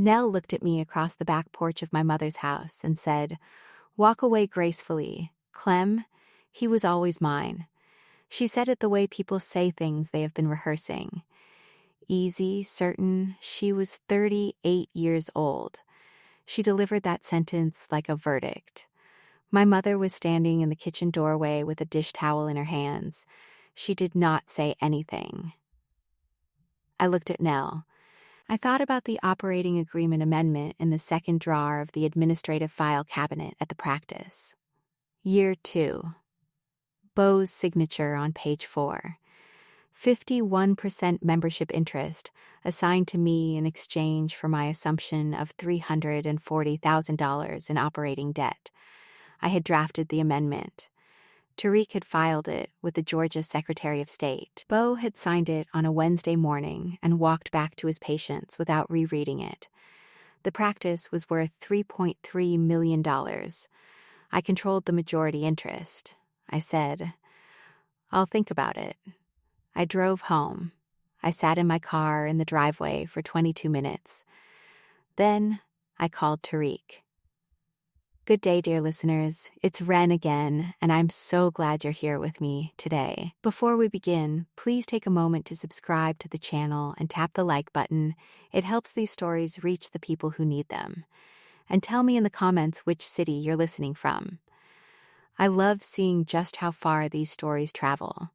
Nell looked at me across the back porch of my mother's house and said, "Walk away gracefully. Clem, he was always mine." She said it the way people say things they have been rehearsing. Easy, certain, she was 38 years old. She delivered that sentence like a verdict. My mother was standing in the kitchen doorway with a dish towel in her hands. She did not say anything. I looked at Nell. I thought about the operating agreement amendment in the second drawer of the administrative file cabinet at the practice. Year 2. Beau's signature on page 4. 51% membership interest assigned to me in exchange for my assumption of $340,000 in operating debt. I had drafted the amendment. Tariq had filed it with the Georgia Secretary of State. Beau had signed it on a Wednesday morning and walked back to his patients without rereading it. The practice was worth $3.3 million. I controlled the majority interest. I said, "I'll think about it." I drove home. I sat in my car in the driveway for 22 minutes. Then I called Tariq. Good day, dear listeners. It's Ren again, and I'm so glad you're here with me today. Before we begin, please take a moment to subscribe to the channel and tap the like button. It helps these stories reach the people who need them. And tell me in the comments which city you're listening from. I love seeing just how far these stories travel.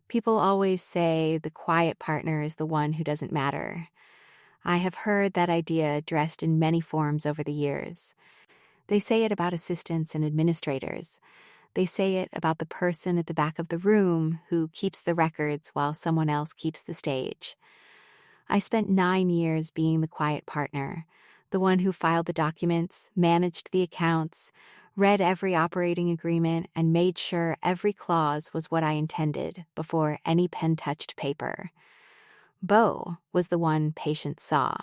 People always say the quiet partner is the one who doesn't matter. I have heard that idea addressed in many forms over the years. They say it about assistants and administrators. They say it about the person at the back of the room who keeps the records while someone else keeps the stage. I spent 9 years being the quiet partner, the one who filed the documents, managed the accounts, read every operating agreement, and made sure every clause was what I intended before any pen touched paper. Beau was the one patients saw.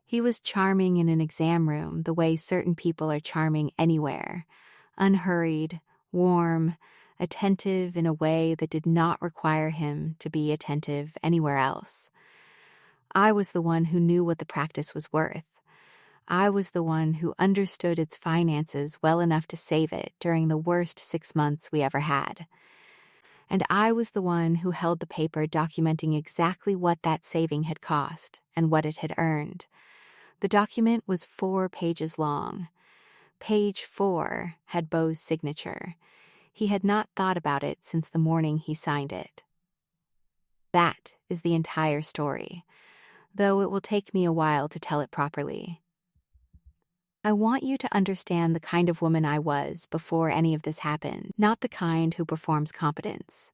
He was charming in an exam room the way certain people are charming anywhere, unhurried, warm, attentive in a way that did not require him to be attentive anywhere else. I was the one who knew what the practice was worth. I was the one who understood its finances well enough to save it during the worst 6 months we ever had. And I was the one who held the paper documenting exactly what that saving had cost and what it had earned. The document was 4 pages long. Page 4 had Beau's signature. He had not thought about it since the morning he signed it. That is the entire story, though it will take me a while to tell it properly. I want you to understand the kind of woman I was before any of this happened, not the kind who performs competence,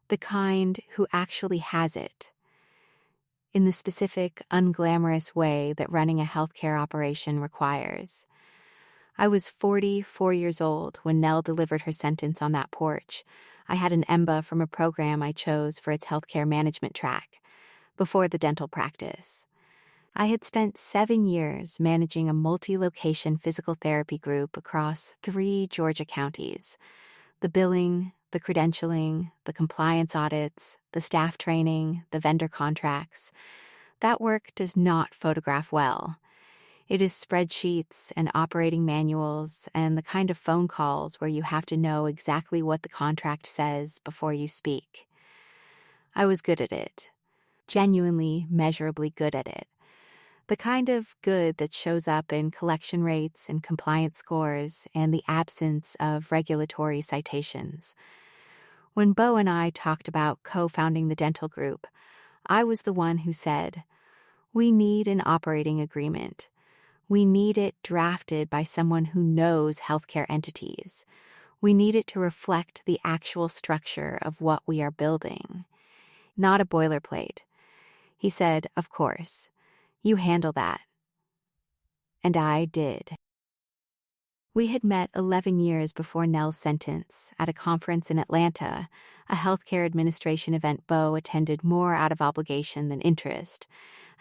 the kind who actually has it, in the specific, unglamorous way that running a healthcare operation requires. I was 44 years old when Nell delivered her sentence on that porch. I had an EMBA from a program I chose for its healthcare management track, before the dental practice. I had spent 7 years managing a multi-location physical therapy group across 3 Georgia counties. The billing, the credentialing, the compliance audits, the staff training, the vendor contracts. That work does not photograph well. It is spreadsheets and operating manuals and the kind of phone calls where you have to know exactly what the contract says before you speak. I was good at it. Genuinely, measurably good at it. The kind of good that shows up in collection rates and compliance scores and the absence of regulatory citations. When Beau and I talked about co-founding the dental group, I was the one who said, "We need an operating agreement. We need it drafted by someone who knows healthcare entities. We need it to reflect the actual structure of what we are building. Not a boilerplate." He said, "Of course. You handle that." And I did. We had met 11 years before Nell's sentence at a conference in Atlanta, a healthcare administration event Beau attended more out of obligation than interest,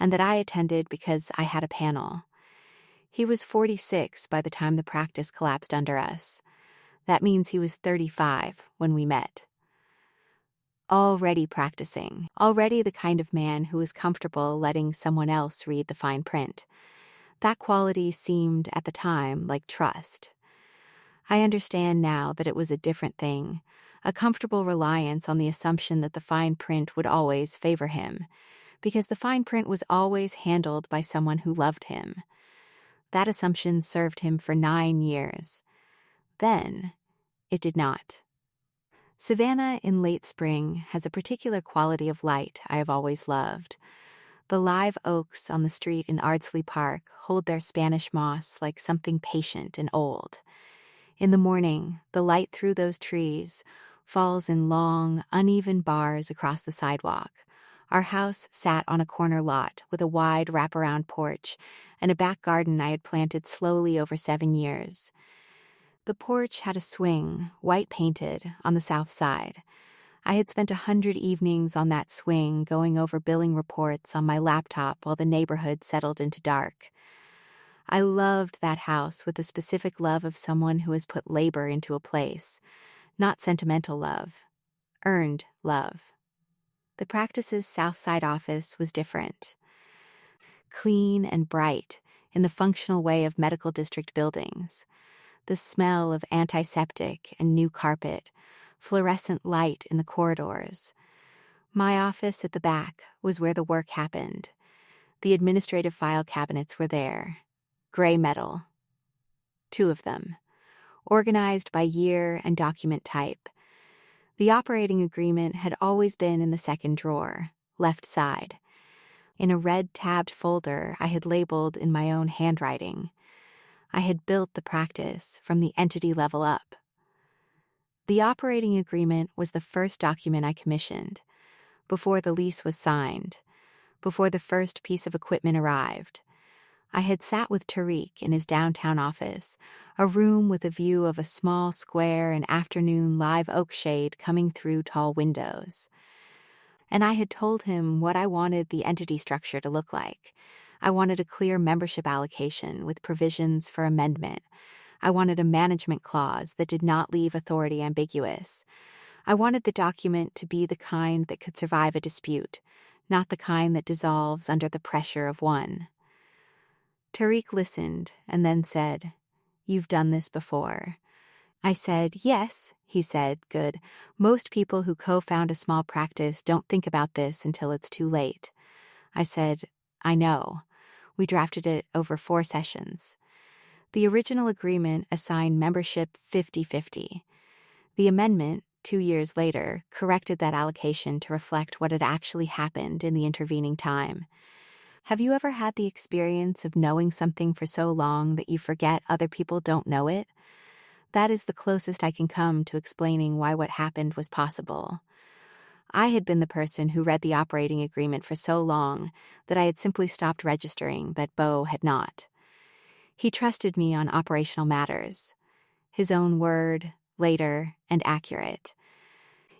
and that I attended because I had a panel. He was 46 by the time the practice collapsed under us. That means he was 35 when we met. already practicing, already the kind of man who was comfortable letting someone else read the fine print. That quality seemed, at the time, like trust. I understand now that it was a different thing, a comfortable reliance on the assumption that the fine print would always favor him, because the fine print was always handled by someone who loved him. That assumption served him for 9 years. Then, it did not. Savannah in late spring has a particular quality of light I have always loved. The live oaks on the street in Ardsley Park hold their Spanish moss like something patient and old. In the morning, the light through those trees falls in long, uneven bars across the sidewalk. Our house sat on a corner lot with a wide wraparound porch and a back garden I had planted slowly over 7 years. The porch had a swing, white painted, on the south side. I had spent 100 evenings on that swing going over billing reports on my laptop while the neighborhood settled into dark. I loved that house with the specific love of someone who has put labor into a place, not sentimental love, earned love. The practice's South Side office was different. Clean and bright in the functional way of medical district buildings. The smell of antiseptic and new carpet, fluorescent light in the corridors. My office at the back was where the work happened. The administrative file cabinets were there. Gray metal. 2 of them. Organized by year and document type. The operating agreement had always been in the second drawer, left side. In a red tabbed folder I had labeled in my own handwriting. I had built the practice from the entity level up. The operating agreement was the first document I commissioned, before the lease was signed, before the first piece of equipment arrived. I had sat with Tariq in his downtown office, a room with a view of a small square and afternoon live oak shade coming through tall windows. And I had told him what I wanted the entity structure to look like. I wanted a clear membership allocation with provisions for amendment. I wanted a management clause that did not leave authority ambiguous. I wanted the document to be the kind that could survive a dispute, not the kind that dissolves under the pressure of one. Tariq listened and then said, "You've done this before." I said, "Yes," he said, "good. Most people who co-found a small practice don't think about this until it's too late." I said, "I know. We drafted it over 4 sessions. The original agreement assigned membership 50-50. The amendment, 2 years later, corrected that allocation to reflect what had actually happened in the intervening time. Have you ever had the experience of knowing something for so long that you forget other people don't know it? That is the closest I can come to explaining why what happened was possible. I had been the person who read the operating agreement for so long that I had simply stopped registering that Bo had not. He trusted me on operational matters. His own word, later, and accurate.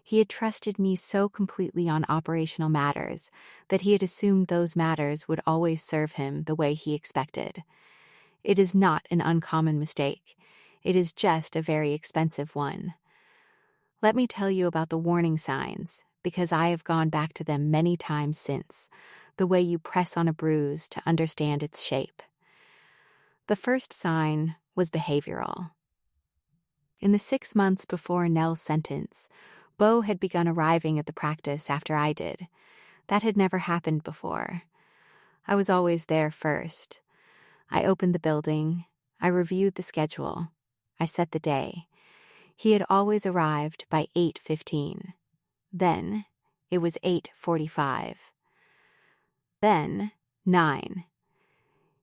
He had trusted me so completely on operational matters that he had assumed those matters would always serve him the way he expected. It is not an uncommon mistake. It is just a very expensive one. Let me tell you about the warning signs, because I have gone back to them many times since, the way you press on a bruise to understand its shape. The first sign was behavioral. In the 6 months before Nell's sentence, Bo had begun arriving at the practice after I did. That had never happened before. I was always there first. I opened the building. I reviewed the schedule. I set the day. He had always arrived by 8:15. Then it was 8:45. Then 9.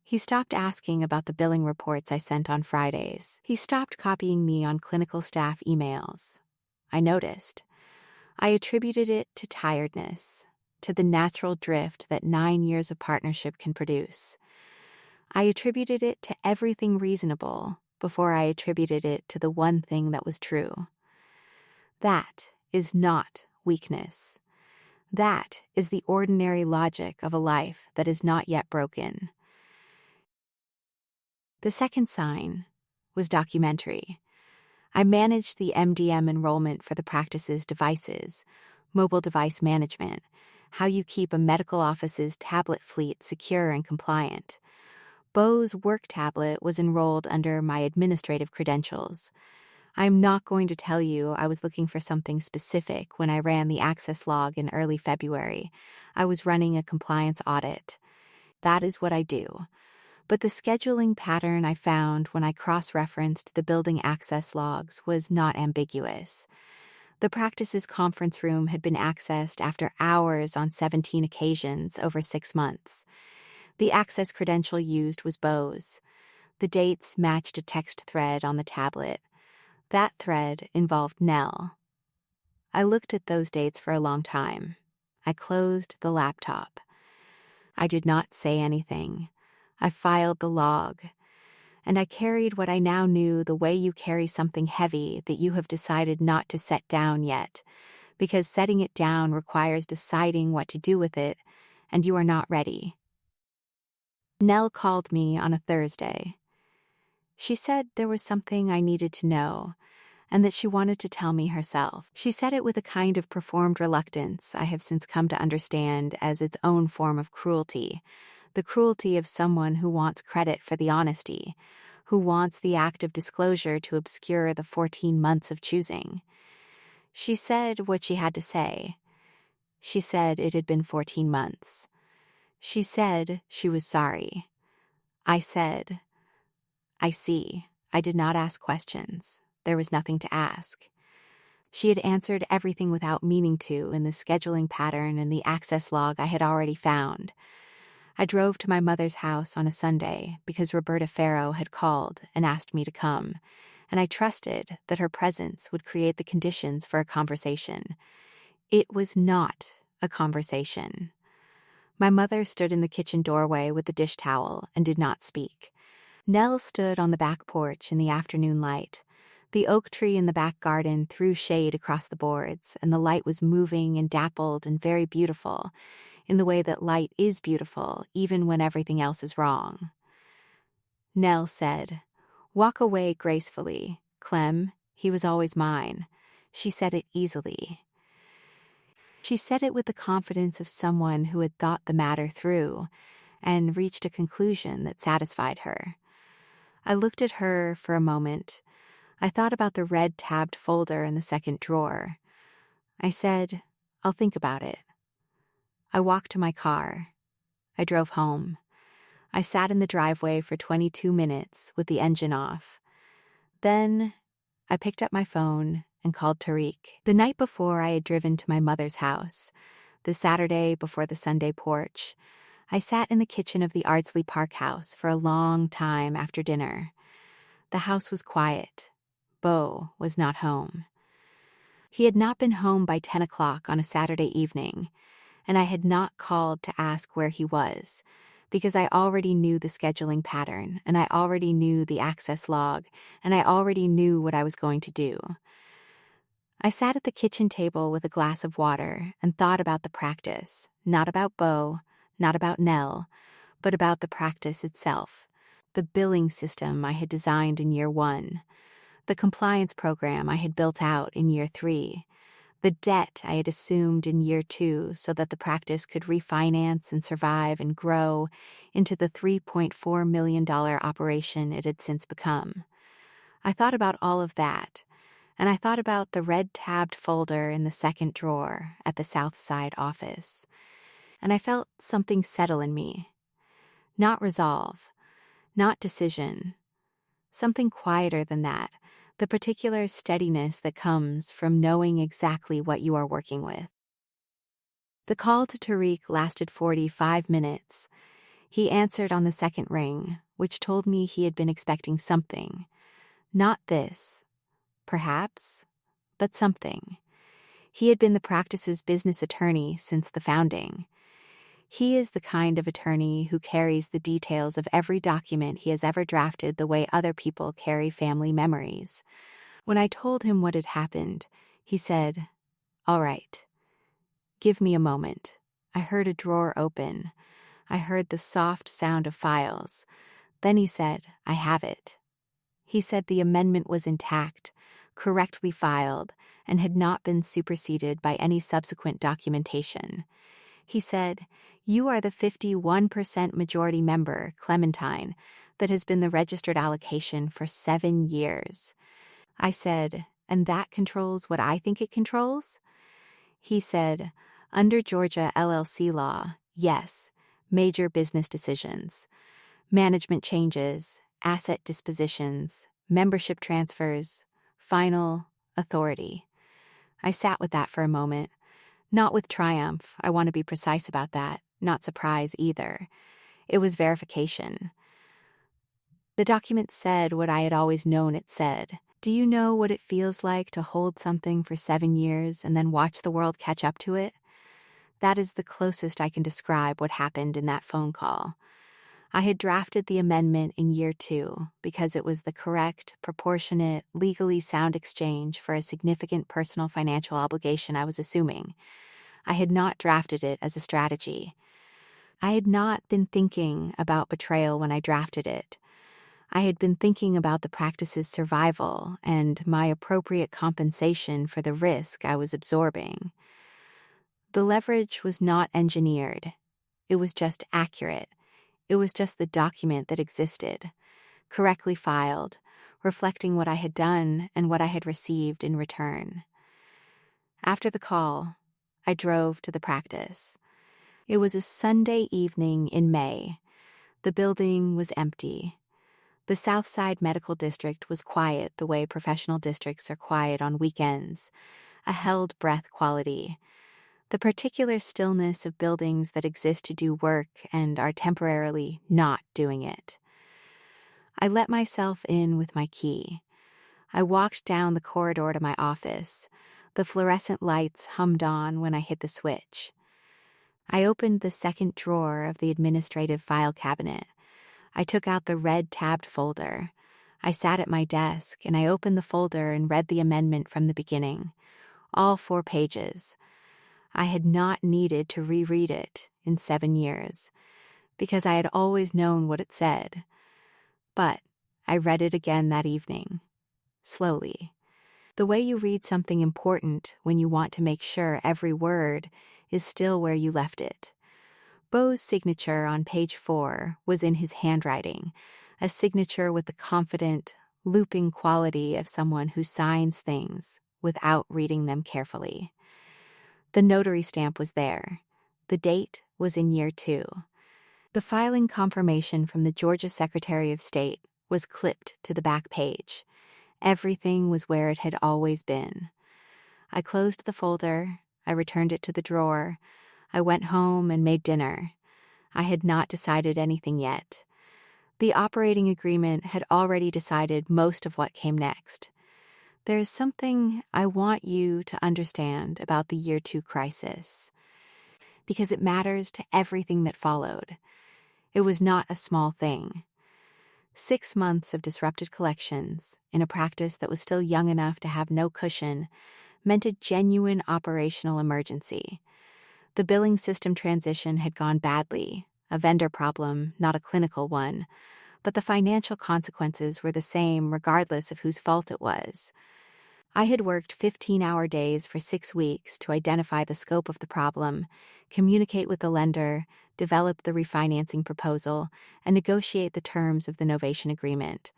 He stopped asking about the billing reports I sent on Fridays. He stopped copying me on clinical staff emails. I noticed. I attributed it to tiredness, to the natural drift that 9 years of partnership can produce. I attributed it to everything reasonable before I attributed it to the one thing that was true. That is not weakness. That is the ordinary logic of a life that is not yet broken. The second sign was documentary. I managed the MDM enrollment for the practice's devices, mobile device management, how you keep a medical office's tablet fleet secure and compliant. Bo's work tablet was enrolled under my administrative credentials. I am not going to tell you I was looking for something specific when I ran the access log in early February. I was running a compliance audit. That is what I do. But the scheduling pattern I found when I cross-referenced the building access logs was not ambiguous. The practice's conference room had been accessed after hours on 17 occasions over 6 months. The access credential used was Bo's. The dates matched a text thread on the tablet. That thread involved Nell. I looked at those dates for a long time. I closed the laptop. I did not say anything. I filed the log. And I carried what I now knew the way you carry something heavy that you have decided not to set down yet, because setting it down requires deciding what to do with it, and you are not ready. Nell called me on a Thursday. She said there was something I needed to know, and that she wanted to tell me herself. She said it with a kind of performed reluctance I have since come to understand as its own form of cruelty, the cruelty of someone who wants credit for the honesty, who wants the act of disclosure to obscure the 14 months of choosing. She said what she had to say. She said it had been 14 months. She said she was sorry. I said, I see. I did not ask questions. There was nothing to ask. She had answered everything without meaning to in the scheduling pattern and the access log I had already found. I drove to my mother's house on a Sunday because Roberta Farrow had called and asked me to come, and I trusted that her presence would create the conditions for a conversation. It was not a conversation. My mother stood in the kitchen doorway with the dish towel and did not speak. Nell stood on the back porch in the afternoon light. The oak tree in the back garden threw shade across the boards, and the light was moving and dappled and very beautiful, in the way that light is beautiful even when everything else is wrong. Nell said, "Walk away gracefully, Clem, he was always mine." She said it easily. She said it with the confidence of someone who had thought the matter through and reached a conclusion that satisfied her. I looked at her for a moment. I thought about the red tabbed folder in the second drawer. I said, "I'll think about it." I walked to my car. I drove home. I sat in the driveway for 22 minutes with the engine off. Then I picked up my phone and called Tariq. The night before I had driven to my mother's house, the Saturday before the Sunday porch, I sat in the kitchen of the Ardsley Park house for a long time after dinner. The house was quiet. Bo was not home. He had not been home by 10 o'clock on a Saturday evening, and I had not called to ask where he was, because I already knew the scheduling pattern, and I already knew the access log, and I already knew what I was going to do. I sat at the kitchen table with a glass of water and thought about the practice, not about Bo, not about Nell, but about the practice itself, the billing system I had designed in year 1, the compliance program I had built out in year 3, the debt I had assumed in year 2 so that the practice could refinance and survive and grow into the $3.4 million operation it had since become. I thought about all of that, and I thought about the red-tabbed folder in the second drawer at the South Side office, and I felt something settle in me. Not resolve, not decision, something quieter than that, the particular steadiness that comes from knowing exactly what you are working with. The call to Tariq lasted 45 minutes. He answered on the second ring, which told me he had been expecting something. Not this, perhaps, but something. He had been the practice's business attorney since the founding. He is the kind of attorney who carries the details of every document he has ever drafted the way other people carry family memories. When I told him what had happened, he said, "All right. Give me a moment." I heard a drawer open. I heard the soft sound of files. Then he said, "I have it." He said the amendment was intact, correctly filed, and had not been superseded by any subsequent documentation. He said, "You are the 51% majority member, Clementine, that has been the registered allocation for 7 years." I said, "And that controls what I think it controls?" He said, "Under Georgia LLC law, yes, major business decisions, management changes, asset dispositions, membership transfers, final authority." I sat with that for a moment. Not with triumph, I want to be precise about that, not surprise either. It was verification. The document said what I had always known it said. Do you know what it feels like to hold something for 7 years and then watch the world catch up to it? That is the closest I can describe what happened in that phone call. I had drafted the amendment in year 2 because it was the correct, proportionate, legally sound exchange for a significant personal financial obligation I was assuming. I had not drafted it as a strategy. I had not been thinking about betrayal when I drafted it. I had been thinking about the practice's survival and my appropriate compensation for the risk I was absorbing. The leverage was not engineered. It was just accurate. It was just the document that existed, correctly filed, reflecting what I had done and what I had received in return. After the call, I drove to the practice. It was a Sunday evening in May. The building was empty. The Southside Medical District was quiet the way professional districts are quiet on weekends, a held breath quality. The particular stillness of buildings that exist to do work and are temporarily not doing it. I let myself in with my key. I walked down the corridor to my office. The fluorescent lights hummed on when I hit the switch. I opened the second drawer of the administrative file cabinet. I took out the red tabbed folder. I sat at my desk and I opened the folder and read the amendment from the beginning. All 4 pages. I had not needed to reread it in 7 years, because I had always known what it said. But I read it again that evening, slowly. The way you read something important when you want to make sure every word is still where you left it. Beau's signature on page 4 was in his handwriting, a signature with the confident, looping quality of someone who signs things without reading them carefully. The notary stamp was there. The date was in year 2. The filing confirmation from the Georgia Secretary of State was clipped to the back page. Everything was where it had always been. I closed the folder. I returned it to the drawer. I went home and made dinner. I had not decided anything yet. The operating agreement had already decided most of what came next. There is something I want you to understand about the year 2 crisis, because it matters to everything that followed. It was not a small thing. 6 months of disrupted collections in a practice that was still young enough to have no cushion meant a genuine operational emergency. The billing system transition had gone badly, a vendor problem, not a clinical one, but the financial consequences were the same regardless of whose fault it was. I had worked 15-hour days for 6 weeks to identify the scope of the problem, communicate with the lender, develop the refinancing proposal, and negotiate the terms of the novation agreement.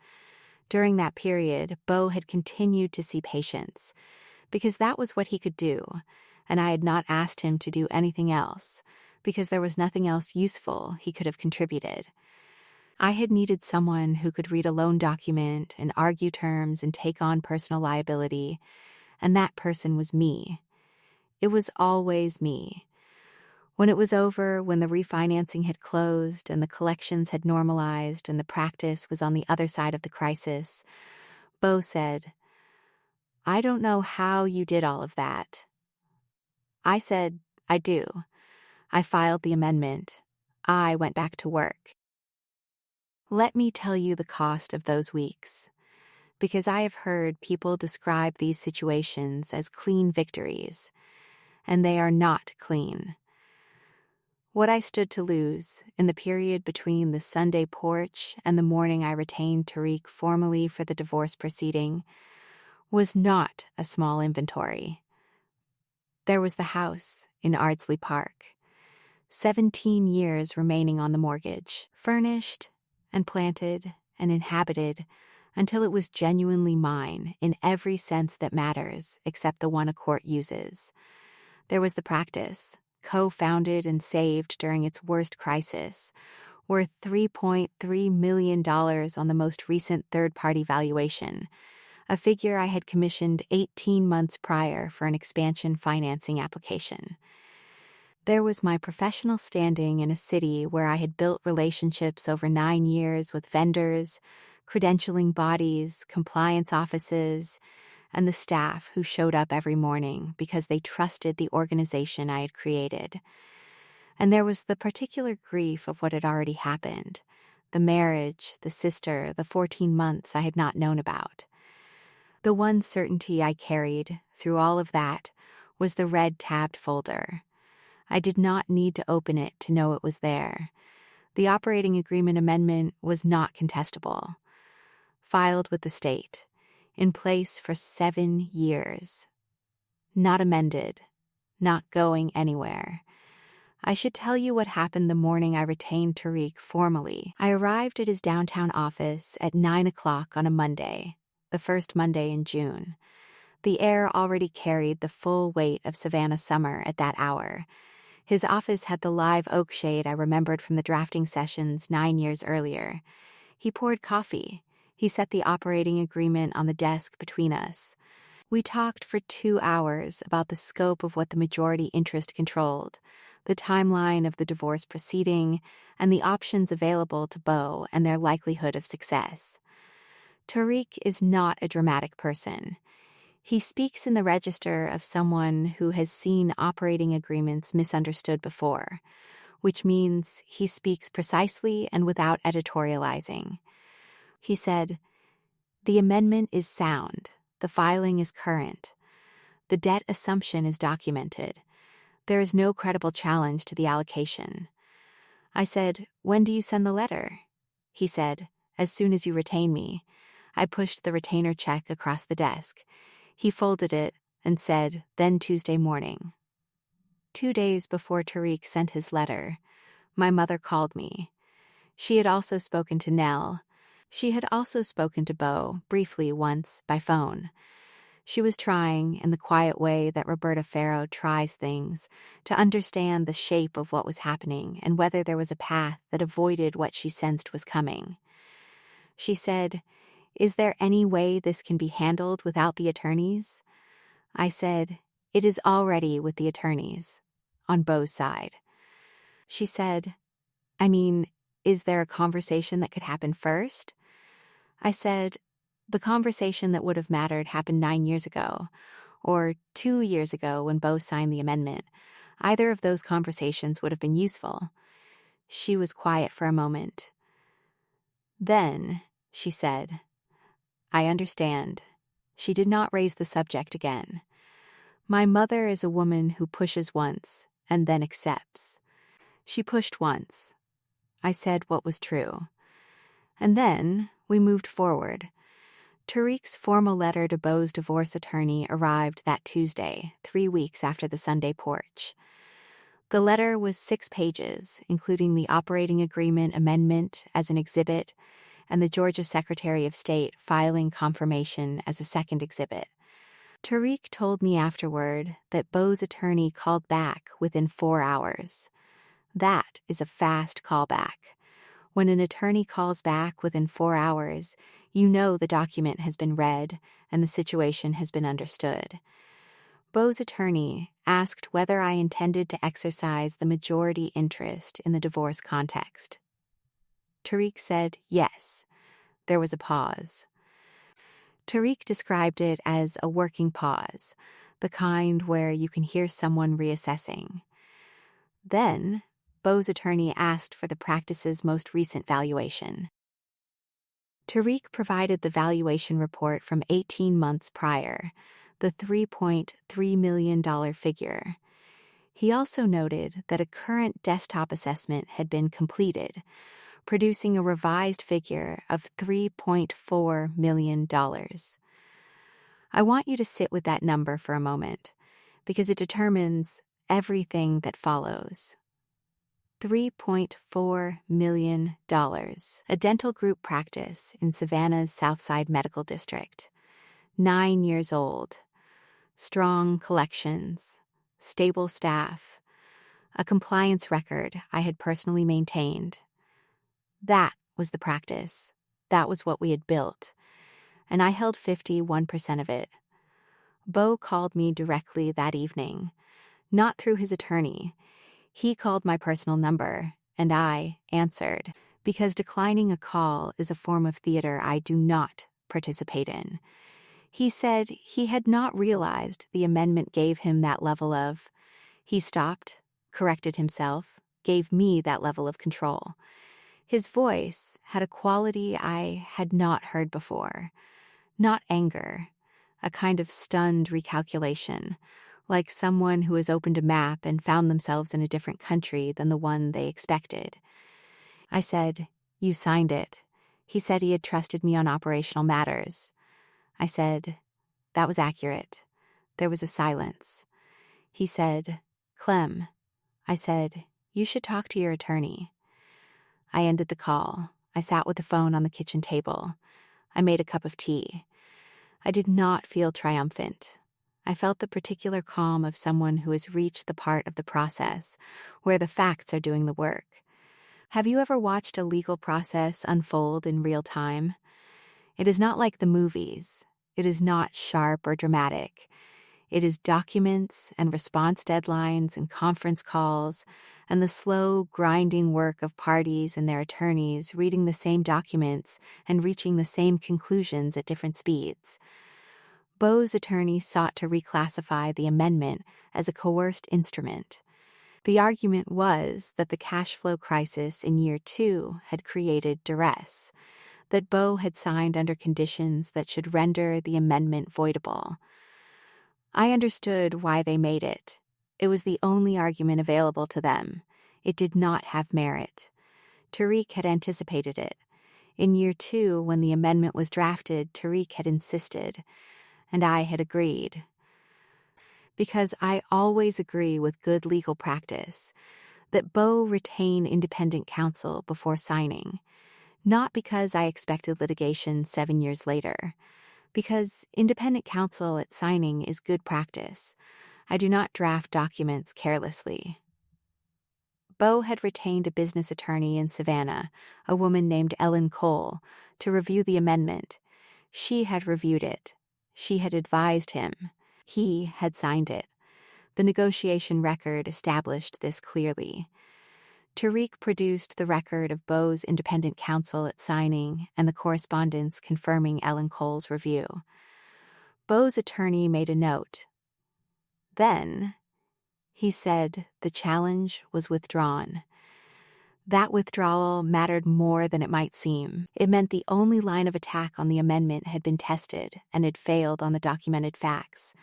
During that period, Beau had continued to see patients, because that was what he could do, and I had not asked him to do anything else, because there was nothing else useful he could have contributed. I had needed someone who could read a loan document and argue terms and take on personal liability, and that person was me. It was always me. When it was over, when the refinancing had closed and the collections had normalized and the practice was on the other side of the crisis, Beau said, "I don't know how you did all of that." I said, "I do." I filed the amendment. I went back to work. Let me tell you the cost of those weeks, because I have heard people describe these situations as clean victories, and they are not clean. What I stood to lose in the period between the Sunday porch and the morning I retained Tariq formally for the divorce proceeding was not a small inventory. There was the house in Ardsley Park, 17 years remaining on the mortgage, furnished and planted and inhabited until it was genuinely mine in every sense that matters except the one a court uses. There was the practice, co-founded and saved during its worst crisis, worth $3.3 million on the most recent third-party valuation, a figure I had commissioned 18 months prior for an expansion financing application. There was my professional standing in a city where I had built relationships over 9 years with vendors, credentialing bodies, compliance offices, and the staff who showed up every morning because they trusted the organization I had created. And there was the particular grief of what had already happened, the marriage, the sister, the 14 months I had not known about. The one certainty I carried through all of that was the red tabbed folder. I did not need to open it to know it was there. The operating agreement amendment was not contestable. Filed with the state, in place for 7 years. Not amended, not going anywhere. I should tell you what happened the morning I retained Tariq formally. I arrived at his downtown office at 9 o'clock on a Monday, the first Monday in June. The air already carried the full weight of Savannah summer at that hour. His office had the live oak shade I remembered from the drafting sessions 9 years earlier. He poured coffee. He set the operating agreement on the desk between us. We talked for 2 hours about the scope of what the majority interest controlled, the timeline of the divorce proceeding, and the options available to Bo and their likelihood of success. Tariq is not a dramatic person. He speaks in the register of someone who has seen operating agreements misunderstood before, which means he speaks precisely and without editorializing. He said, "The amendment is sound. The filing is current. The debt assumption is documented. There is no credible challenge to the allocation." I said, "When do you send the letter?" He said, "As soon as you retain me." I pushed the retainer check across the desk. He folded it and said, "Then Tuesday morning." 2 days before Tariq sent his letter, my mother called me. She had also spoken to Nell. She had also spoken to Bo, briefly once, by phone. She was trying, in the quiet way that Roberta Farrow tries things, to understand the shape of what was happening and whether there was a path that avoided what she sensed was coming. She said, "Is there any way this can be handled without the attorneys?" I said, "It is already with the attorneys, on Bo's side." She said, "I mean, is there a conversation that could happen first?" I said, "The conversation that would have mattered happened 9 years ago, or 2 years ago when Bo signed the amendment. Either of those conversations would have been useful." She was quiet for a moment. "Then," she said, "I understand." She did not raise the subject again. My mother is a woman who pushes once and then accepts. She pushed once. I said what was true. And then we moved forward. Tariq's formal letter to Bo's divorce attorney arrived that Tuesday, 3 weeks after the Sunday porch. The letter was 6 pages, including the operating agreement amendment as an exhibit and the Georgia Secretary of State filing confirmation as a second exhibit. Tariq told me afterward that Bo's attorney called back within 4 hours. That is a fast callback. When an attorney calls back within 4 hours, you know the document has been read and the situation has been understood. Bo's attorney asked whether I intended to exercise the majority interest in the divorce context. Tariq said yes. There was a pause. Tariq described it as a working pause, the kind where you can hear someone reassessing. Then, Bo's attorney asked for the practice's most recent valuation. Tariq provided the valuation report from 18 months prior, the $3.3 million figure. He also noted that a current desktop assessment had been completed, producing a revised figure of $3.4 million. I want you to sit with that number for a moment, because it determines everything that follows. $3.4 million, a dental group practice in Savannah's Southside Medical District. 9 years old. Strong collections, stable staff, a compliance record I had personally maintained. That was the practice. That was what we had built. And I held 51% of it. Bo called me directly that evening, not through his attorney. He called my personal number, and I answered, because declining a call is a form of theater I do not participate in. He said he had not realized the amendment gave him that level of. He stopped, corrected himself, gave me that level of control. His voice had a quality I had not heard before. Not anger, a kind of stunned recalculation, like someone who has opened a map and found themselves in a different country than the one they expected. I said, "You signed it." He said he had trusted me on operational matters. I said, "That was accurate." There was a silence. He said, "Clem." I said, "You should talk to your attorney." I ended the call. I sat with the phone on the kitchen table. I made a cup of tea. I did not feel triumphant. I felt the particular calm of someone who has reached the part of the process where the facts are doing the work. Have you ever watched a legal process unfold in real time? It is not like the movies. It is not sharp or dramatic. It is documents and response deadlines and conference calls and the slow, grinding work of parties and their attorneys reading the same documents and reaching the same conclusions at different speeds. Bo's attorney sought to reclassify the amendment as a coerced instrument. The argument was that the cash flow crisis in year 2 had created duress, that Bo had signed under conditions that should render the amendment voidable. I understood why they made it. It was the only argument available to them. It did not have merit. Tariq had anticipated it. In year 2, when the amendment was drafted, Tariq had insisted, and I had agreed. Because I always agree with good legal practice, that Bo retain independent counsel before signing, not because I expected litigation 7 years later. Because independent counsel at signing is good practice. I do not draft documents carelessly. Bo had retained a business attorney in Savannah, a woman named Ellen Cole, to review the amendment. She had reviewed it. She had advised him. He had signed it. The negotiation record established this clearly. Tariq produced the record of Bo's independent counsel at signing and the correspondence confirming Ellen Cole's review. Bo's attorney made a note. Then, he said the challenge was withdrawn. That withdrawal mattered more than it might seem. It meant the only line of attack on the amendment had been tested and had failed on the documented facts.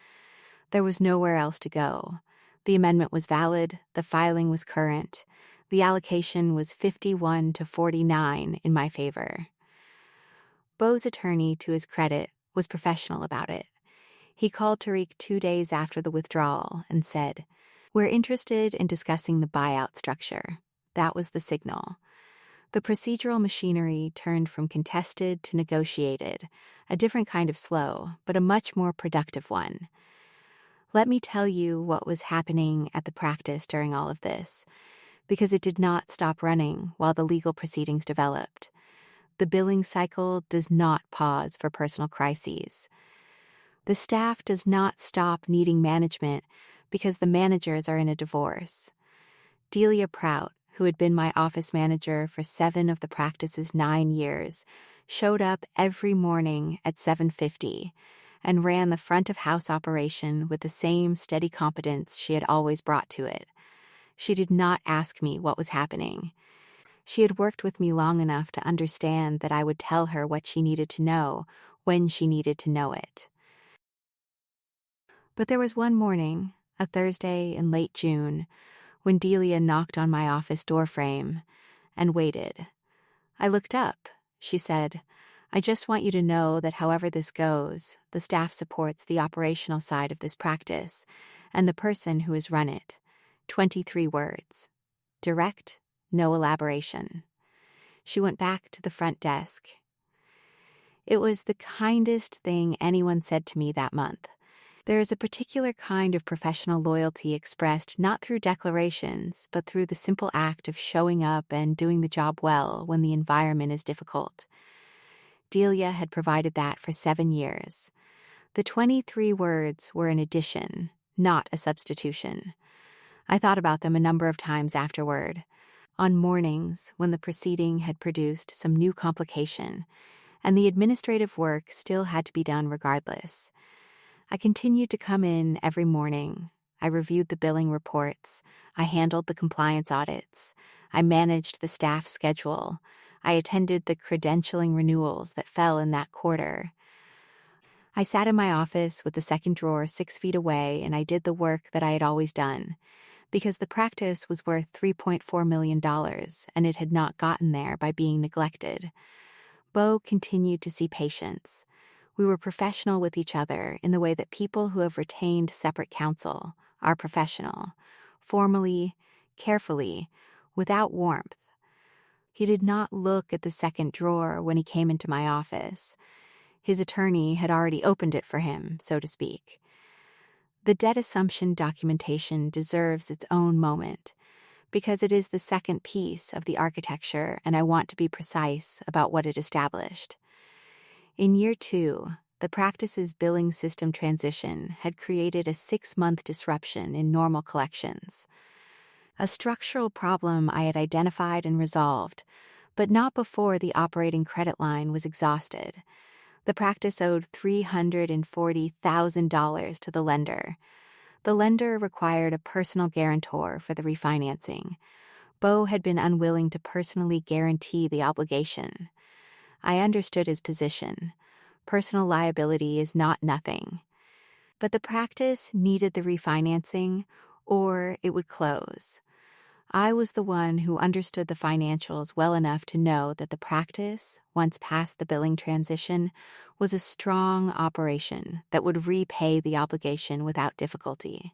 There was nowhere else to go. The amendment was valid, the filing was current. The allocation was 51-49 in my favor. Bo's attorney, to his credit, was professional about it. He called Tariq 2 days after the withdrawal and said, "We're interested in discussing the buyout structure." That was the signal. The procedural machinery turned from contested to negotiated, a different kind of slow, but a much more productive one. Let me tell you what was happening at the practice during all of this, because it did not stop running while the legal proceedings developed. The billing cycle does not pause for personal crises. The staff does not stop needing management because the managers are in a divorce. Delia Prout, who had been my office manager for 7 of the practice's 9 years, showed up every morning at 7:50 and ran the front-of-house operation with the same steady competence she had always brought to it. She did not ask me what was happening. She had worked with me long enough to understand that I would tell her what she needed to know when she needed to know it. But there was one morning, a Thursday in late June, when Delia knocked on my office doorframe and waited. I looked up, she said. I just want you to know that however this goes, the staff supports the operational side of this practice and the person who has run it. 23 words. Direct, no elaboration. She went back to the front desk. It was the kindest thing anyone said to me that month. There is a particular kind of professional loyalty expressed not through declarations, but through the simple act of showing up and doing the job well when the environment is difficult. Delia had provided that for 7 years. The 23 words were an addition, not a substitution. I thought about them a number of times afterward, on mornings when the proceeding had produced some new complication, and the administrative work still had to be done regardless. I continued to come in every morning. I reviewed the billing reports. I handled the compliance audits. I managed the staff schedule. I attended the credentialing renewals that fell in that quarter. I sat in my office with the second drawer 6 feet away, and I did the work that I had always done, because the practice was worth $3.4 million, and it had not gotten there by being neglected. Bo continued to see patients. We were professional with each other in the way that people who have retained separate counsel are professional, formally, carefully, without warmth. He did not look at the second drawer when he came into my office. His attorney had already opened it for him, so to speak. The debt assumption documentation deserves its own moment, because it is the second piece of the architecture, and I want to be precise about what it established. In year 2, the practice's billing system transition had created a 6-month disruption in normal collections. A structural problem I had identified and resolved, but not before the operating credit line was exhausted. The practice owed $340,000 to the lender. The lender required a personal guarantor for the refinancing. Bo had been unwilling to personally guarantee the obligation. I understood his position. Personal liability is not nothing. But the practice needed the refinancing, or it would close. I was the one who understood the financials well enough to know that the practice, once past the billing transition, was a strong operation that would repay the obligation without difficulty.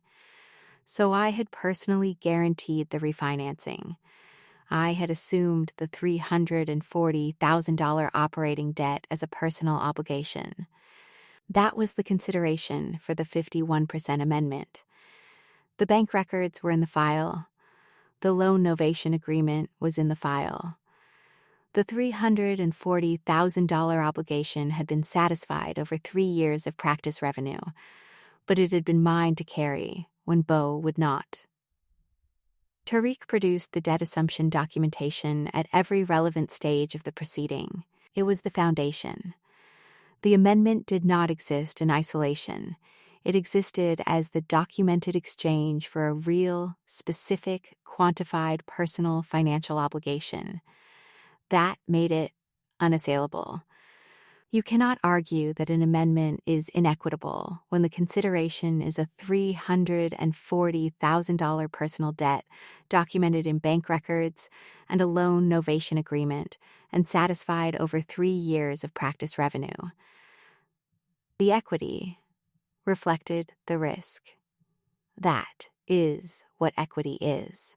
So I had personally guaranteed the refinancing. I had assumed the $340,000 operating debt as a personal obligation. That was the consideration for the 51% amendment. The bank records were in the file. The loan novation agreement was in the file. The $340,000 obligation had been satisfied over 3 years of practice revenue, but it had been mine to carry when Bo would not. Tariq produced the debt assumption documentation at every relevant stage of the proceeding. It was the foundation. The amendment did not exist in isolation. It existed as the documented exchange for a real, specific, quantified personal financial obligation. That made it unassailable. You cannot argue that an amendment is inequitable when the consideration is a $340,000 personal debt documented in bank records and a loan novation agreement and satisfied over 3 years of practice revenue. The equity reflected the risk. That is what equity is.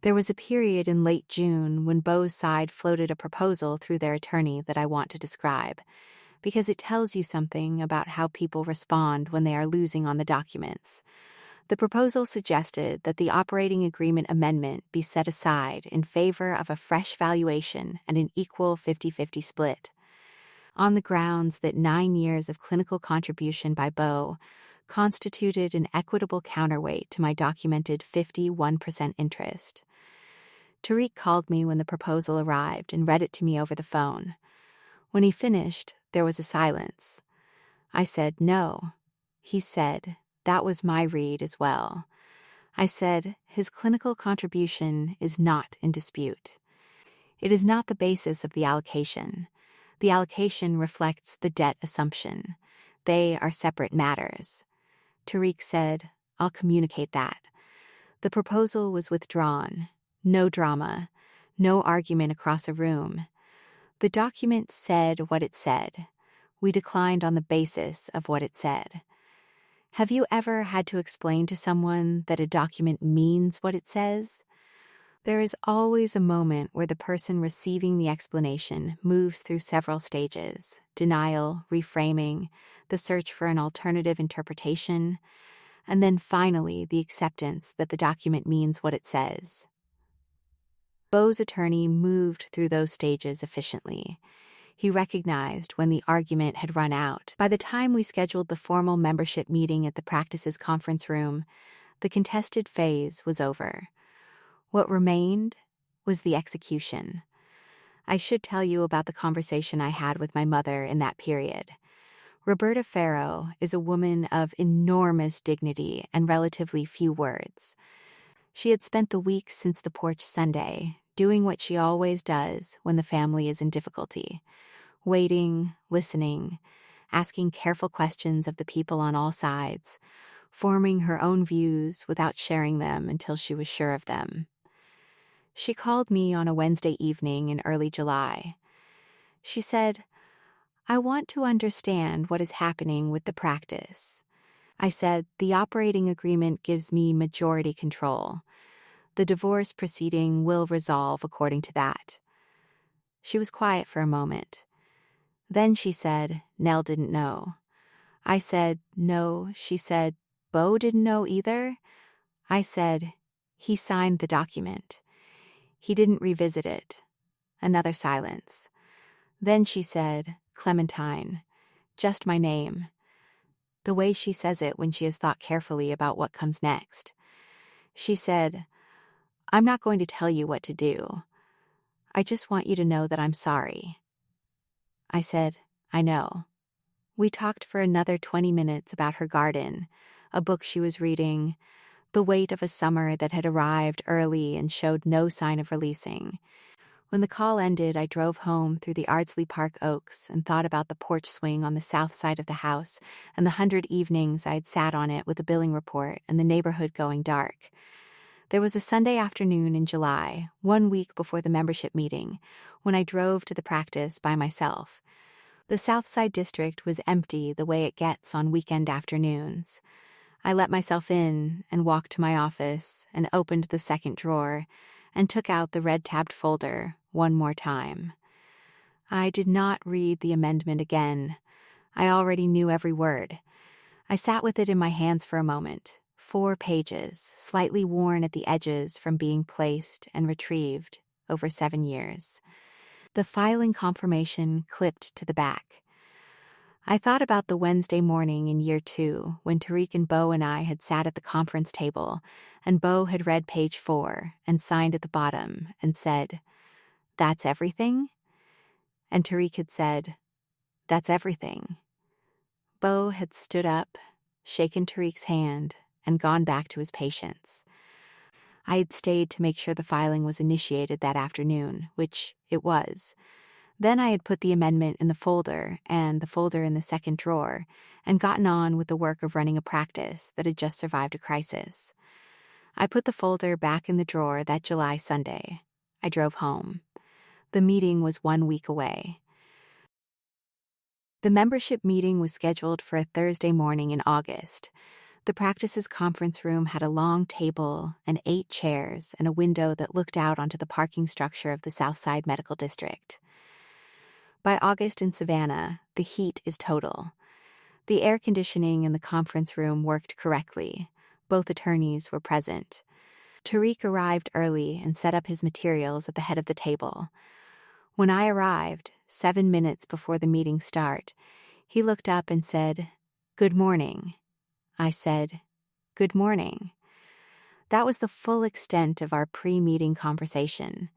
There was a period in late June when Bo's side floated a proposal through their attorney that I want to describe, because it tells you something about how people respond when they are losing on the documents. The proposal suggested that the operating agreement amendment be set aside in favor of a fresh valuation and an equal 50-50 split, on the grounds that 9 years of clinical contribution by Bo constituted an equitable counterweight to my documented 51% interest. Tariq called me when the proposal arrived and read it to me over the phone. When he finished, there was a silence. I said, no. He said, that was my read as well. I said, his clinical contribution is not in dispute. It is not the basis of the allocation. The allocation reflects the debt assumption. They are separate matters. Tariq said, I'll communicate that. The proposal was withdrawn. No drama. No argument across a room. The document said what it said. We declined on the basis of what it said. Have you ever had to explain to someone that a document means what it says? There is always a moment where the person receiving the explanation moves through several stages: denial, reframing, the search for an alternative interpretation, and then finally the acceptance that the document means what it says. Beau's attorney moved through those stages efficiently. He recognized when the argument had run out. By the time we scheduled the formal membership meeting at the practice's conference room, the contested phase was over. What remained was the execution. I should tell you about the conversation I had with my mother in that period. Roberta Farrow is a woman of enormous dignity and relatively few words. She had spent the week since the porch Sunday doing what she always does when the family is in difficulty: waiting, listening, asking careful questions of the people on all sides, forming her own views without sharing them until she was sure of them. She called me on a Wednesday evening in early July. She said, "I want to understand what is happening with the practice." I said, "The operating agreement gives me majority control. The divorce proceeding will resolve according to that." She was quiet for a moment. Then she said, "Nell didn't know." I said, "No." She said, "Beau didn't know either?" I said, "He signed the document. He didn't revisit it." Another silence. Then she said, "Clementine, just my name." The way she says it when she has thought carefully about what comes next. She said, "I'm not going to tell you what to do. I just want you to know that I'm sorry." I said, "I know." We talked for another 20 minutes about her garden, a book she was reading, the weight of a summer that had arrived early and showed no sign of releasing. When the call ended, I drove home through the Ardsley Park Oaks and thought about the porch swing on the south side of the house and the 100 evenings I had sat on it with a billing report and the neighborhood going dark. There was a Sunday afternoon in July, 1 week before the membership meeting, when I drove to the practice by myself. The Southside District was empty the way it gets on weekend afternoons. I let myself in and walked to my office and opened the second drawer and took out the red-tabbed folder one more time. I did not read the amendment again. I already knew every word. I sat with it in my hands for a moment. 4 pages, slightly worn at the edges from being placed and retrieved over 7 years. The filing confirmation clipped to the back. I thought about the Wednesday morning in year 2 when Tariq and Beau and I had sat at the conference table and Beau had read page 4 and signed at the bottom and said, "That's everything?" And Tariq had said, "That's everything." Beau had stood up, shaken Tariq's hand, and gone back to his patients. I had stayed to make sure the filing was initiated that afternoon, which it was. Then I had put the amendment in the folder and the folder in the second drawer and gotten on with the work of running a practice that had just survived a crisis. I put the folder back in the drawer that July Sunday. I drove home. The meeting was 1 week away. The membership meeting was scheduled for a Thursday morning in August. The practice's conference room had a long table and 8 chairs and a window that looked out onto the parking structure of the Southside Medical District. By August in Savannah, the heat is total. The air conditioning in the conference room worked correctly. Both attorneys were present. Tariq arrived early and set up his materials at the head of the table. When I arrived, 7 minutes before the meeting start, he looked up and said, "Good morning." I said, "Good morning." That was the full extent of our pre-meeting conversation.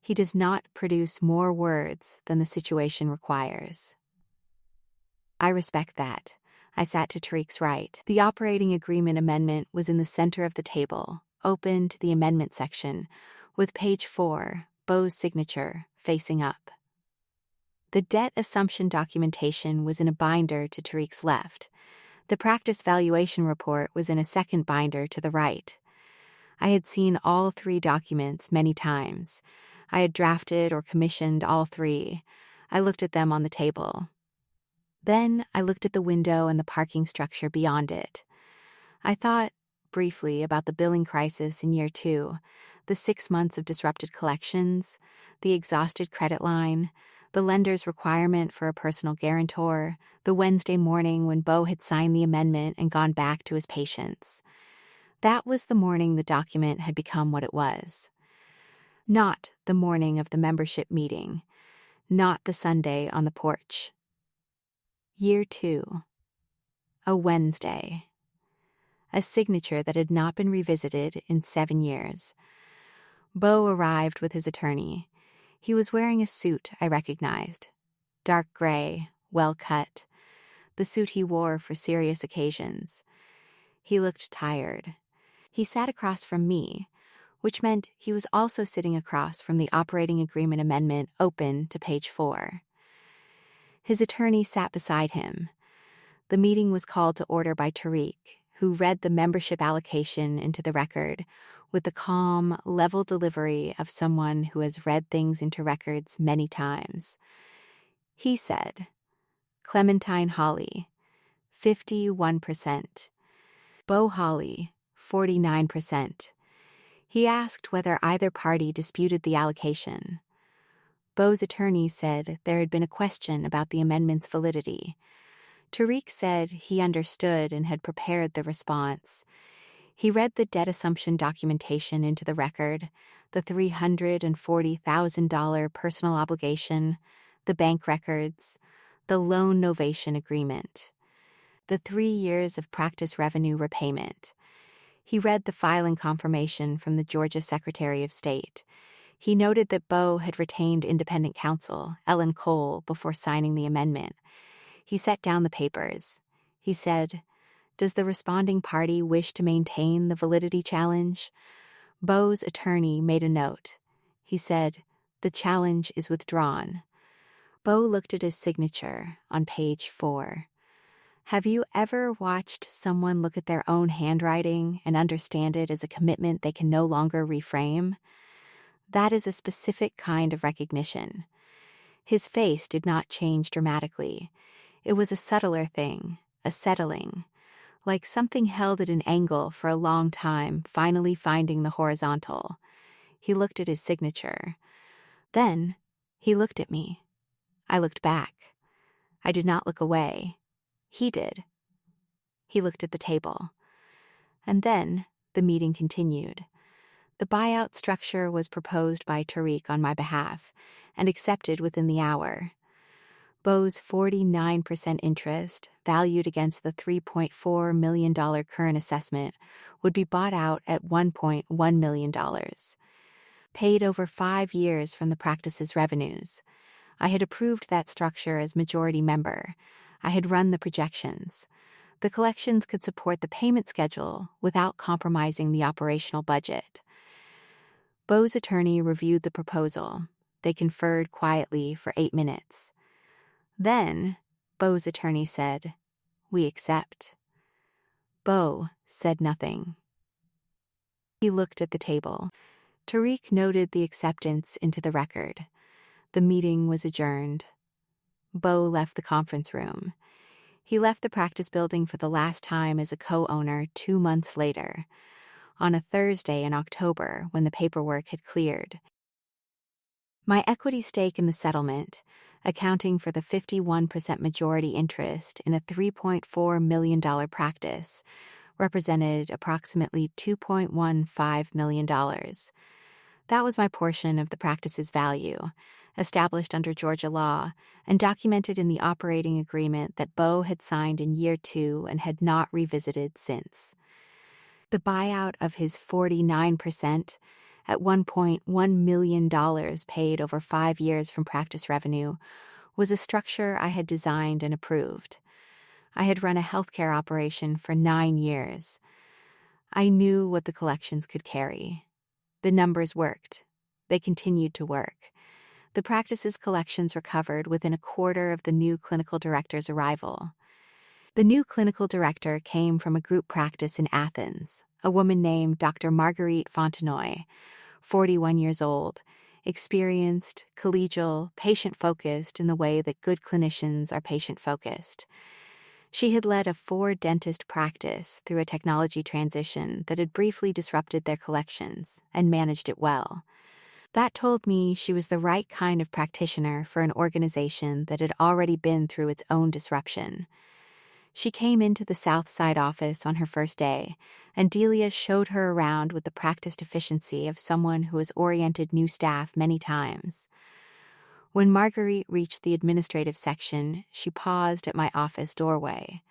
He does not produce more words than the situation requires. I respect that. I sat to Tariq's right. The operating agreement amendment was in the center of the table, open to the amendment section, with page 4, Beau's signature, facing up. The debt assumption documentation was in a binder to Tariq's left. The practice valuation report was in a second binder to the right. I had seen all 3 documents many times. I had drafted or commissioned all three. I looked at them on the table. Then I looked at the window and the parking structure beyond it. I thought, briefly, about the billing crisis in year 2, the 6 months of disrupted collections, the exhausted credit line, the lender's requirement for a personal guarantor, the Wednesday morning when Bo had signed the amendment and gone back to his patients. That was the morning the document had become what it was. Not the morning of the membership meeting, not the Sunday on the porch. Year 2. A Wednesday. A signature that had not been revisited in 7 years. Bo arrived with his attorney. He was wearing a suit I recognized. Dark gray, well cut. The suit he wore for serious occasions. He looked tired. He sat across from me, which meant he was also sitting across from the operating agreement amendment open to page 4. His attorney sat beside him. The meeting was called to order by Tariq, who read the membership allocation into the record with the calm, level delivery of someone who has read things into records many times. He said, Clementine Hawley, 51%. Bo Hawley, 49%. He asked whether either party disputed the allocation. Bo's attorney said there had been a question about the amendment's validity. Tariq said he understood and had prepared the response. He read the debt assumption documentation into the record, the $340,000 personal obligation, the bank records, the loan novation agreement, the 3 years of practice revenue repayment. He read the filing confirmation from the Georgia Secretary of State. He noted that Bo had retained independent counsel, Ellen Cole, before signing the amendment. He set down the papers. He said, Does the responding party wish to maintain the validity challenge? Bo's attorney made a note. He said, The challenge is withdrawn. Bo looked at his signature on page 4. Have you ever watched someone look at their own handwriting and understand it as a commitment they can no longer reframe? That is a specific kind of recognition. His face did not change dramatically. It was a subtler thing, a settling, like something held at an angle for a long time, finally finding the horizontal. He looked at his signature. Then he looked at me. I looked back. I did not look away. He did. He looked at the table. And then the meeting continued. The buyout structure was proposed by Tariq on my behalf and accepted within the hour. Bo's 49% interest, valued against the $3.4 million current assessment, would be bought out at $1.1 million. Paid over 5 years from the practice's revenues. I had approved that structure as majority member. I had run the projections. The collections could support the payment schedule without compromising the operational budget. Bo's attorney reviewed the proposal. They conferred quietly for 8 minutes. Then, Bo's attorney said, We accept. Bo said nothing. He looked at the table. Tariq noted the acceptance into the record. The meeting was adjourned. Bo left the conference room. He left the practice building for the last time as a co-owner 2 months later, on a Thursday in October when the paperwork had cleared. My equity stake in the settlement, accounting for the 51% majority interest in a $3.4 million practice, represented approximately $2.15 million. That was my portion of the practice's value, established under Georgia law and documented in the operating agreement that Bo had signed in year 2 and had not revisited since. The buyout of his 49% at $1.1 million paid over 5 years from practice revenue was a structure I had designed and approved. I had run a healthcare operation for 9 years. I knew what the collections could carry. The numbers worked. They continued to work. The practice's collections recovered within a quarter of the new clinical director's arrival. The new clinical director came from a group practice in Athens, a woman named Dr. Marguerite Fontenoy, 41 years old, experienced, collegial, patient-focused in the way that good clinicians are patient-focused. She had led a 4-dentist practice through a technology transition that had briefly disrupted their collections and managed it well. That told me she was the right kind of practitioner for an organization that had already been through its own disruption. She came into the South Side office on her first day, and Delia showed her around with the practiced efficiency of someone who has oriented new staff many times. When Marguerite reached the administrative section, she paused at my office doorway.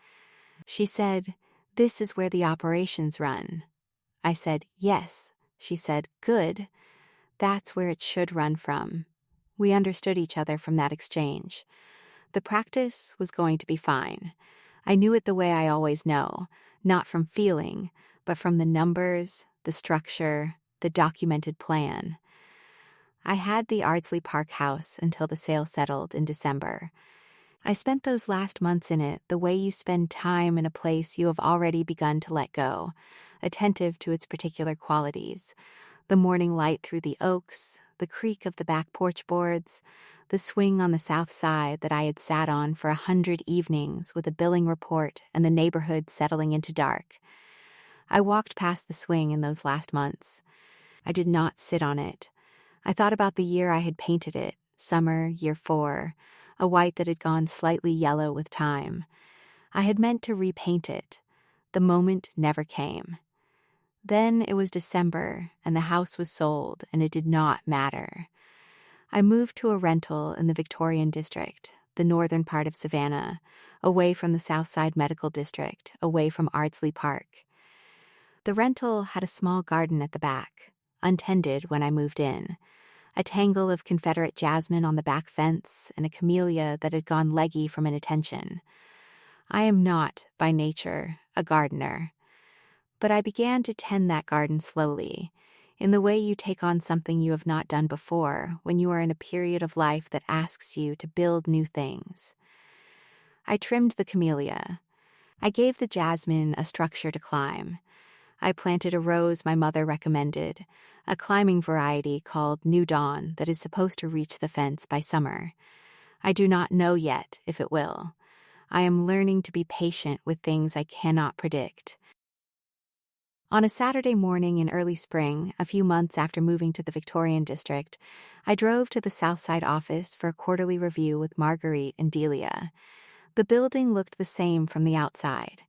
She said, "This is where the operations run." I said, "Yes." She said, "Good. That's where it should run from." We understood each other from that exchange. The practice was going to be fine. I knew it the way I always know, not from feeling, but from the numbers, the structure, the documented plan. I had the Ardsley Park house until the sale settled in December. I spent those last months in it the way you spend time in a place you have already begun to let go, attentive to its particular qualities. The morning light through the oaks, the creak of the back porch boards, the swing on the south side that I had sat on for 100 evenings with a billing report and the neighborhood settling into dark. I walked past the swing in those last months. I did not sit on it. I thought about the year I had painted it, summer, year 4, a white that had gone slightly yellow with time. I had meant to repaint it. The moment never came. Then it was December, and the house was sold, and it did not matter. I moved to a rental in the Victorian district, the northern part of Savannah, away from the Southside Medical District, away from Ardsley Park. The rental had a small garden at the back, untended when I moved in, a tangle of Confederate jasmine on the back fence and a camellia that had gone leggy from inattention. I am not, by nature, a gardener. But I began to tend that garden slowly, in the way you take on something you have not done before when you are in a period of life that asks you to build new things. I trimmed the camellia. I gave the jasmine a structure to climb. I planted a rose my mother recommended, a climbing variety called New Dawn that is supposed to reach the fence by summer. I do not know yet if it will. I am learning to be patient with things I cannot predict. On a Saturday morning in early spring, a few months after moving to the Victorian district, I drove to the Southside office for a quarterly review with Marguerite and Delia. The building looked the same from the outside,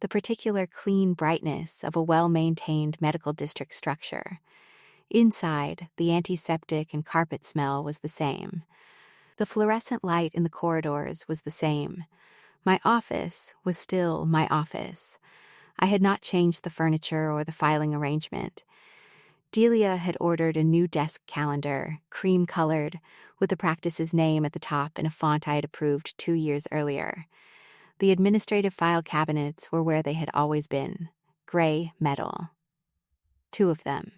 the particular clean brightness of a well-maintained medical district structure. Inside, the antiseptic and carpet smell was the same. The fluorescent light in the corridors was the same. My office was still my office. I had not changed the furniture or the filing arrangement. Delia had ordered a new desk calendar, cream-colored, with the practice's name at the top in a font I had approved 2 years earlier. The administrative file cabinets were where they had always been, gray metal. 2 of them.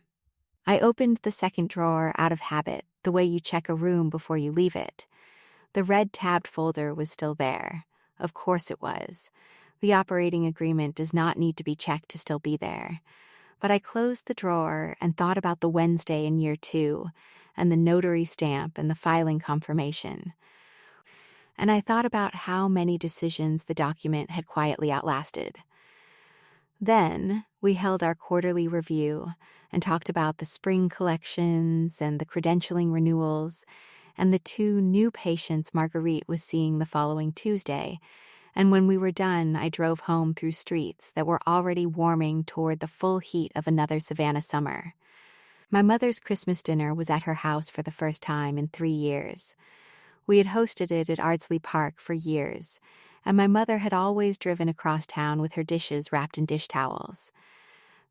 I opened the second drawer out of habit, the way you check a room before you leave it. The red tabbed folder was still there. Of course it was. The operating agreement does not need to be checked to still be there. But I closed the drawer and thought about the Wednesday in year 2, and the notary stamp and the filing confirmation. And I thought about how many decisions the document had quietly outlasted. Then we held our quarterly review and talked about the spring collections and the credentialing renewals and the 2 new patients Marguerite was seeing the following Tuesday. And when we were done, I drove home through streets that were already warming toward the full heat of another Savannah summer. My mother's Christmas dinner was at her house for the first time in 3 years. We had hosted it at Ardsley Park for years, and my mother had always driven across town with her dishes wrapped in dish towels.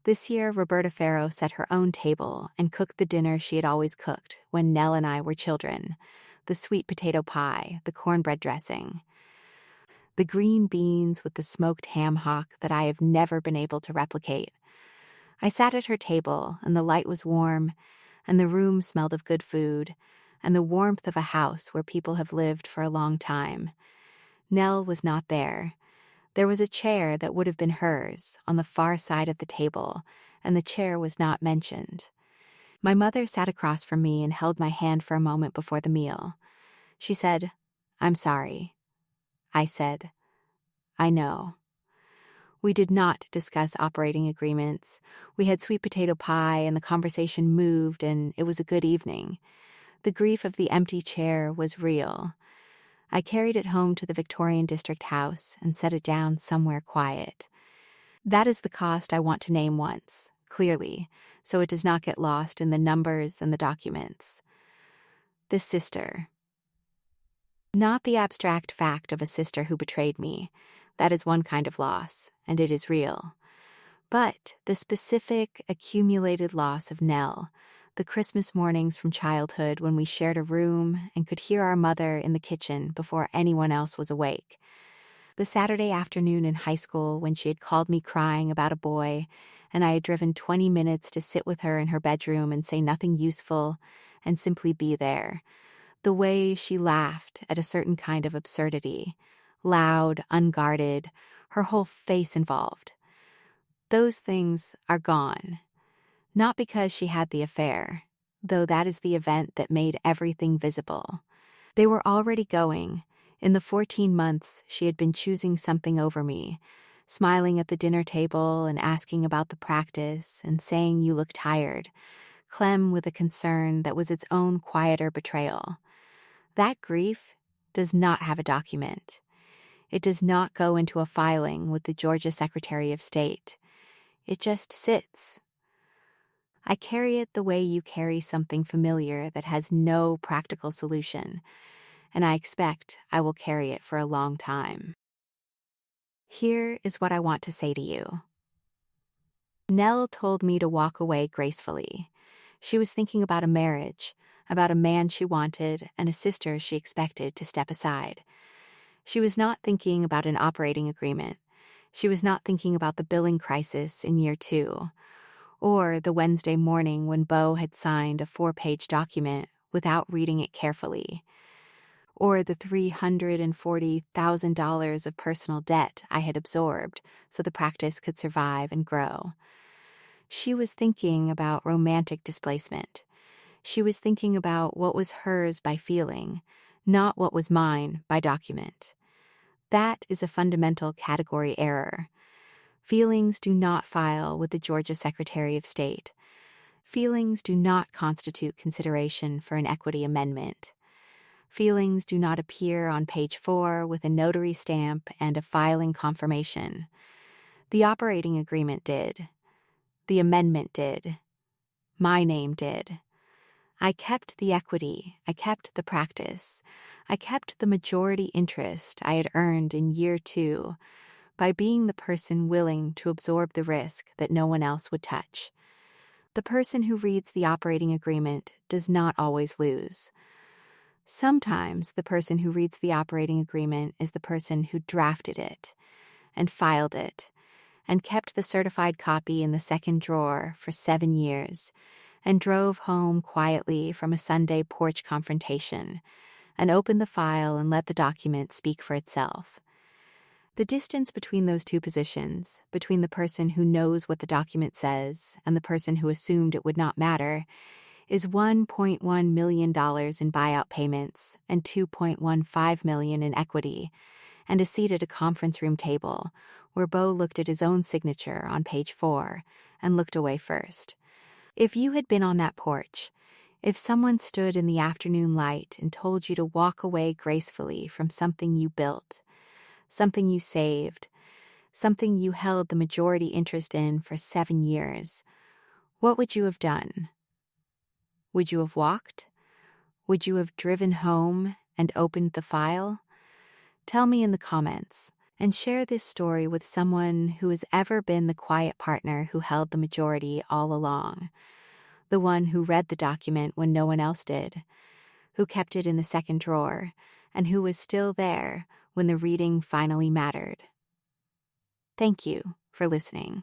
This year, Roberta Farrow set her own table and cooked the dinner she had always cooked when Nell and I were children, the sweet potato pie, the cornbread dressing. The green beans with the smoked ham hock that I have never been able to replicate. I sat at her table, and the light was warm, and the room smelled of good food, and the warmth of a house where people have lived for a long time. Nell was not there. There was a chair that would have been hers on the far side of the table, and the chair was not mentioned. My mother sat across from me and held my hand for a moment before the meal. She said, "I'm sorry." I said, "I know." We did not discuss operating agreements. We had sweet potato pie and the conversation moved, and it was a good evening. The grief of the empty chair was real. I carried it home to the Victorian District House and set it down somewhere quiet. That is the cost I want to name once, clearly, so it does not get lost in the numbers and the documents. The sister. Not the abstract fact of a sister who betrayed me. That is one kind of loss, and it is real. But the specific, accumulated loss of Nell, the Christmas mornings from childhood when we shared a room and could hear our mother in the kitchen before anyone else was awake. The Saturday afternoon in high school when she had called me crying about a boy, and I had driven 20 minutes to sit with her in her bedroom and say nothing useful and simply be there. The way she laughed at a certain kind of absurdity, loud, unguarded, her whole face involved. Those things are gone. Not because she had the affair, though that is the event that made everything visible. They were already going. In the 14 months she had been choosing something over me, smiling at the dinner table and asking about the practice and saying you look tired, Clem with a concern that was its own quieter betrayal. That grief does not have a document. It does not go into a filing with the Georgia Secretary of State. It just sits. I carry it the way you carry something familiar that has no practical solution, and I expect I will carry it for a long time. Here is what I want to say to you. Nell told me to walk away gracefully. She was thinking about a marriage, about a man she wanted and a sister she expected to step aside. She was not thinking about an operating agreement. She was not thinking about the billing crisis in year 2, or the Wednesday morning when Bo had signed a 4-page document without reading it carefully, or the $340,000 of personal debt I had absorbed so the practice could survive and grow. She was thinking about romantic displacement. She was thinking about what was hers by feeling, not what was mine by document. That is a fundamental category error. Feelings do not file with the Georgia Secretary of State. Feelings do not constitute consideration for an equity amendment. Feelings do not appear on page 4 with a notary stamp and a filing confirmation. The operating agreement did. The amendment did. My name did. I kept the equity, I kept the practice, I kept the majority interest I had earned in year 2 by being the person willing to absorb the risk that no one else would touch. The person who reads the operating agreement does not always lose. Sometimes the person who reads the operating agreement is the person who drafted it and filed it and kept the certified copy in the second drawer for 7 years and drove home quietly from a Sunday porch confrontation and opened the file and let the document speak for itself. The distance between those two positions, between the person who knows what the document says and the person who assumed it would not matter, is $1.1 million in buyout payments and $2.15 million in equity, and a seat at a conference room table where Bo looked at his own signature on page 4 and looked away first. If you had been on that porch, if someone stood in the afternoon light and told you to walk away gracefully from something you built, something you saved, something you held the majority interest in for 7 years, what would you have done? Would you have walked? Would you have driven home and opened the file? Tell me in the comments, and share this story with someone who has ever been the quiet partner who held the majority all along, the one who read the document when no one else did, who kept it in the second drawer, and who was still there when the reading finally mattered. Thank you for listening.